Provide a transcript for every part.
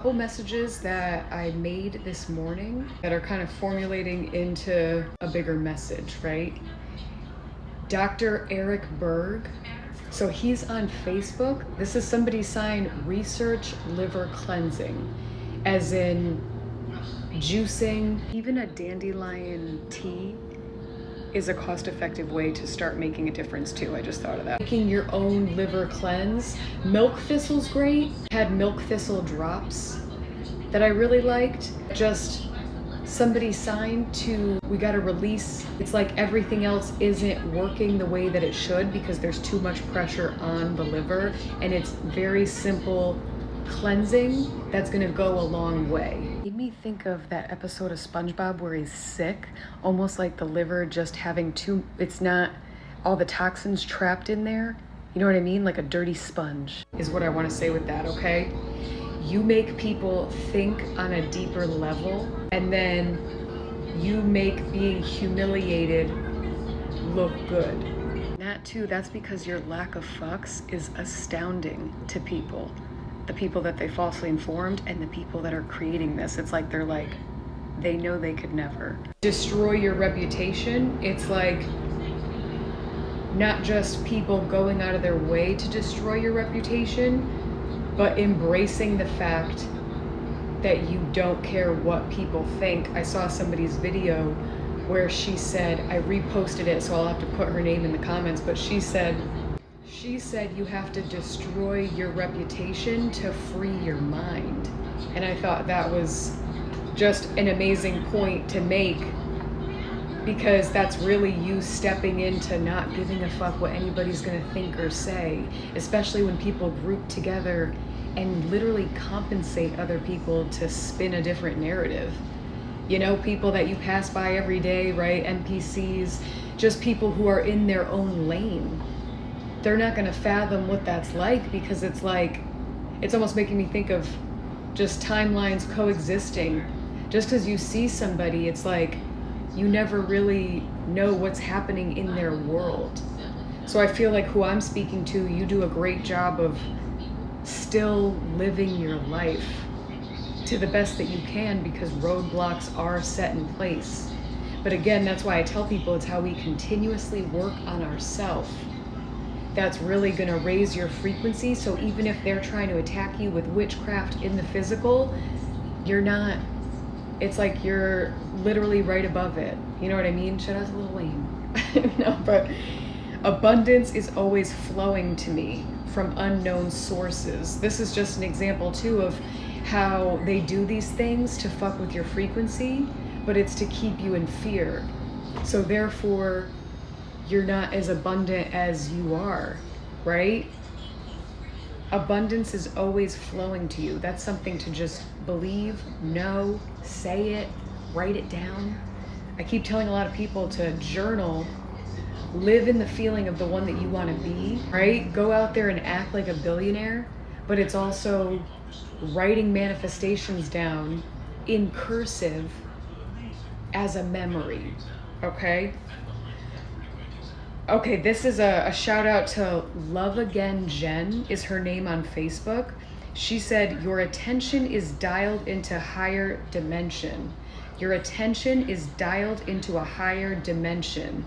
Couple messages that I made this morning that are kind of formulating into a bigger message, right? Dr. Eric Berg, so he's on Facebook. This is somebody signed research liver cleansing, as in juicing. Even a dandelion tea is a cost-effective way to start making a difference too. I just thought of that. Making your own liver cleanse. Milk thistle's great. Had milk thistle drops that I really liked. Just somebody signed to, we gotta release. It's like everything else isn't working the way that it should because there's too much pressure on the liver, and it's very simple cleansing that's gonna go a long way. Made me think of that episode of SpongeBob where he's sick, almost like the liver just having it's not all the toxins trapped in there. You know what I mean? Like a dirty sponge is what I want to say with that, okay? You make people think on a deeper level, and then you make being humiliated look good. That too, that's because your lack of fucks is astounding to people. The people that they falsely informed and the people that are creating this. It's like they know they could never. Destroy your reputation. It's like not just people going out of their way to destroy your reputation, but embracing the fact that you don't care what people think. I saw somebody's video where she said, I reposted it, so I'll have to put her name in the comments, but she said you have to destroy your reputation to free your mind. And I thought that was just an amazing point to make, because that's really you stepping into not giving a fuck what anybody's gonna think or say, especially when people group together and literally compensate other people to spin a different narrative. You know, people that you pass by every day, right? NPCs, just people who are in their own lane. They're not gonna fathom what that's like, because it's like, it's almost making me think of just timelines coexisting. Just because you see somebody, it's like, you never really know what's happening in their world. So I feel like who I'm speaking to, you do a great job of still living your life to the best that you can, because roadblocks are set in place. But again, that's why I tell people it's how we continuously work on ourselves that's really gonna raise your frequency. So even if they're trying to attack you with witchcraft in the physical, you're not, it's like you're literally right above it. You know what I mean? Shout out to Lil Wayne. No, but abundance is always flowing to me from unknown sources. This is just an example too of how they do these things to fuck with your frequency, but it's to keep you in fear. So therefore, you're not as abundant as you are, right? Abundance is always flowing to you. That's something to just believe, know, say it, write it down. I keep telling a lot of people to journal, live in the feeling of the one that you want to be, right? Go out there and act like a billionaire, but it's also writing manifestations down in cursive as a memory, okay? Okay, this is a shout out to Love Again Jen is her name on Facebook. She said, your attention is dialed into higher dimension. Your attention is dialed into a higher dimension.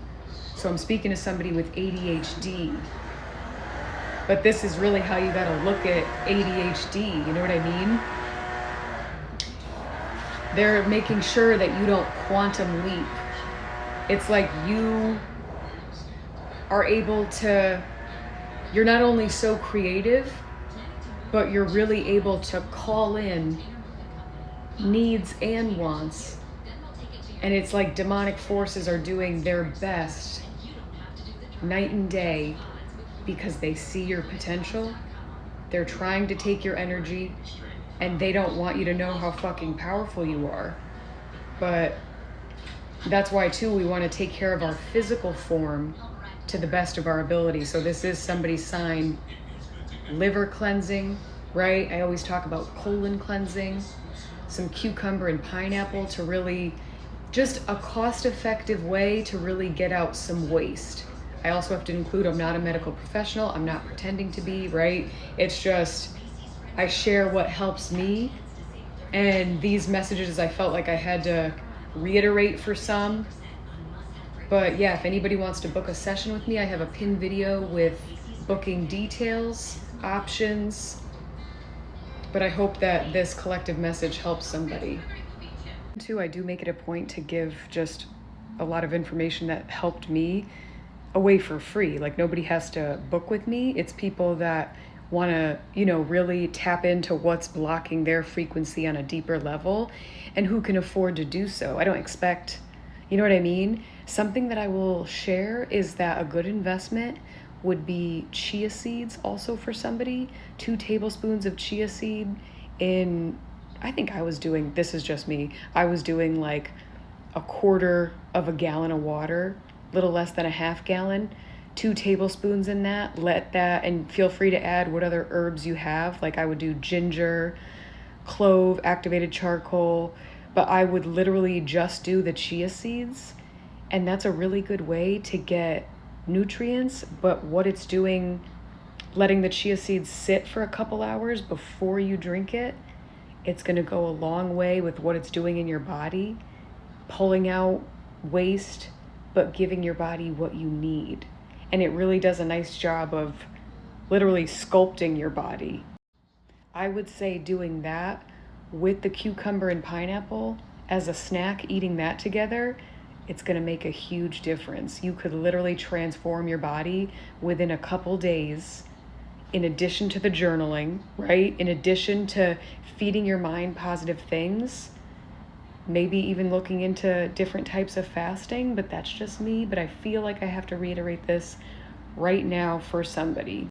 So I'm speaking to somebody with ADHD. But this is really how you gotta look at ADHD, you know what I mean? They're making sure that you don't quantum leap. It's like you are able to, you're not only so creative, but you're really able to call in needs and wants. And it's like demonic forces are doing their best night and day because they see your potential. They're trying to take your energy, and they don't want you to know how fucking powerful you are. But that's why too we want to take care of our physical form to the best of our ability. So this is somebody's sign, liver cleansing, right? I always talk about colon cleansing, some cucumber and pineapple to really, just a cost-effective way to really get out some waste. I also have to include, I'm not a medical professional, I'm not pretending to be, right? It's just, I share what helps me And these messages, I felt like I had to reiterate for some. But yeah, if anybody wants to book a session with me, I have a pinned video with booking details, options. But I hope that this collective message helps somebody. Too, I do make it a point to give just a lot of information that helped me away for free. Like, nobody has to book with me. It's people that want to, really tap into what's blocking their frequency on a deeper level and who can afford to do so. I don't expect, you know what I mean? Something that I will share is that a good investment would be chia seeds also for somebody. 2 tablespoons of chia seed in, I think I was doing, this is just me, I was doing like a quarter of a gallon of water, little less than a half gallon, 2 tablespoons in that. Let that, and feel free to add what other herbs you have. Like I would do ginger, clove, activated charcoal, but I would literally just do the chia seeds. And that's a really good way to get nutrients, but what it's doing, letting the chia seeds sit for a couple hours before you drink it, it's going to go a long way with what it's doing in your body, pulling out waste, but giving your body what you need. And it really does a nice job of literally sculpting your body. I would say doing that with the cucumber and pineapple as a snack, eating that together, it's going to make a huge difference. You could literally transform your body within a couple days, in addition to the journaling, right? In addition to feeding your mind positive things, maybe even looking into different types of fasting, but that's just me. But I feel like I have to reiterate this right now for somebody.